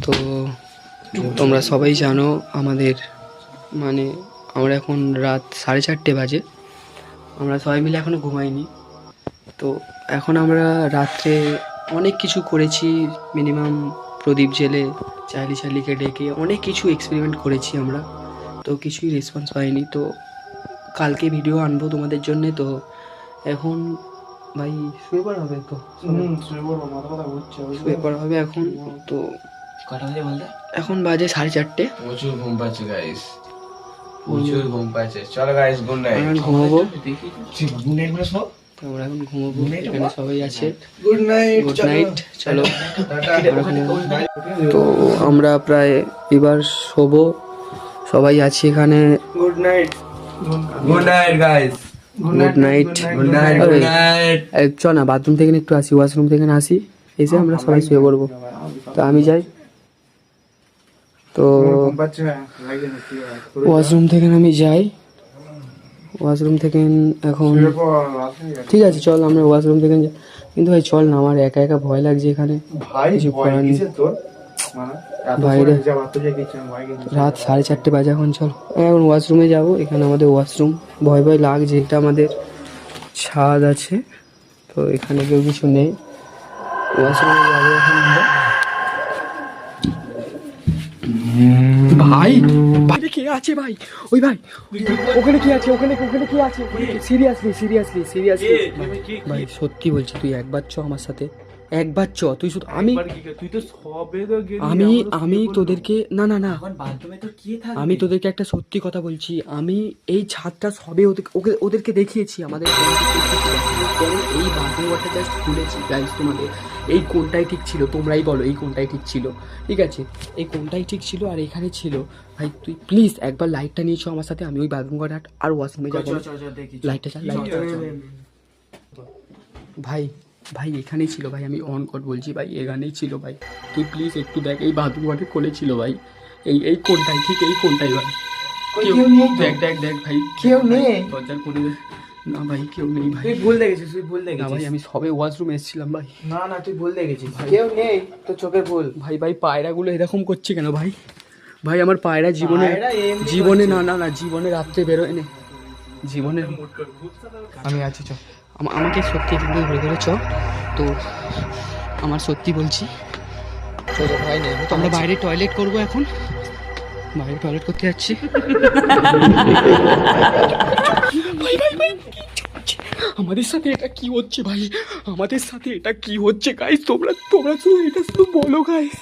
তো তোমরা সবাই জানো আমাদের মানে আমরা এখন রাত 4:30 বাজে, আমরা সবাই মিলে এখনও ঘুমাইনি। তো এখন আমরা রাত্রে অনেক কিছু করেছি, মিনিমাম প্রদীপ জেলে চার্লিকে ডেকে অনেক কিছু এক্সপেরিমেন্ট করেছি আমরা, তো কিছুই রেসপন্স পাইনি। তো কালকে ভিডিও আনবো তোমাদের জন্যে। তো এখন ভাই শুয়ে পড়া হবে, তো শুয়ে পড়া হবে এখন। তো কটা বাজে বলতে? এখন বাজে 4:30। প্রচুর ঘুম পাচ্ছে গাইস, প্রচুর ঘুম পাচ্ছে। চলো গাইস, গুড নাইট। এখন ঘুমাবো, গুড নাইট বলে শো। আমরা এখন ঘুমাবো, এখানে সবাই আছে। গুড নাইট, গুড নাইট, চলো। তো আমরা প্রায় এবার শোবো, সবাই আছি এখানে। Good night, good night guys, good night, good night, good night. চ না, বাথরুম থেকে একটু আসি, ওয়াশরুম থেকে আসি, এসে আমরা সবাই শুয়ে পড়বো। তো আমি যাই, তো ওয়াশরুম থেকে আমি যাই, ওয়াশরুম থেকে এখন ঠিক আছে চল আমরা ওয়াশরুম থেকে যাই। কিন্তু ভাই চল না, আমার একা একা ভয় লাগছে এখানে। ভাই কিছু করার নেই। বাইরে রাত 4:30 বাজে এখন, চল এখন ওয়াশরুমে যাবো। এখানে আমাদের ওয়াশরুম, ভয় ভয় লাগছে, এটা আমাদের ছাদ আছে, তো এখানে কেউ কিছু নেই। ওয়াশরুমে যাবো এখন আমরা। ভাই বাইরে কে আছে ভাই? ওই ভাই ওখানে কি আছে? ওখানে কি আছে? সিরিয়াসলি ভাই সত্যি বলছি, তুই একবার চ আমার সাথে, একবার চ তুই। শুধু তুই তো সবে তো গেলি। আমি তোদেরকে না বাথরুমে তো কি থাকে? আমি তোদেরকে একটা সত্যি কথা বলছি, আমি এই ছাদটা সবে ওদেরকে দেখিয়েছি আমাদের এই বাথরুম ওয়াটার জাস্ট খুলেছি গাইস তোমাদের। এই কোনটাই ঠিক ছিল তোমরাই বলো, এই কোনটাই ঠিক ছিল? ঠিক আছে, এই কোনটাই ঠিক ছিল আর এখানে ছিল। ভাই তুই প্লিজ একবার লাইটটা নিয়েছো আমার সাথে, আমি ওই বাথরুম ওয়াটার আর ওয়াশরুমে যাবো। লাইটটা চাল, ভাই এখানেই ছিল ভাই, আমি অন কর বলছি ভাই, এখানেই ছিল ভাই। তুই প্লিজ একটু দেখ, এই বাথরুম ওয়াটার খুলেছিল ভাই। এই কোনটাই ঠিক, এই কোনটাই ভাই? দেখ ভাই, কেউ নেই। দরজার কোণে না ভাই, কেউ নেই ভাই। তুই ভুল দেখেছিস, না ভাই, আমি সবে ওয়াশরুমে এসেছিলাম ভাই। না তুই ভুল দেখেছিস। কেউ নেই, তো চোখের ভুল। ভাই পায়রাগুলো এরকম করছে কেন ভাই? ভাই আমার পায়রা জীবনে জীবনে রাত্রে বেরোয় নে, জীবনে। আমি আছি, চ আমাকে সত্যি কিন্তু ধরে চ। তো আমার সত্যি বলছি, ভাই নেই, আমরা বাইরে টয়লেট করব এখন, বাইরে টয়লেট করতে যাচ্ছি। আমাদের সাথে এটা কি হচ্ছে ভাই? আমাদের সাথে এটা কি হচ্ছে গাইস? তোমরা শুধু এটা শুধু বলো গাইস।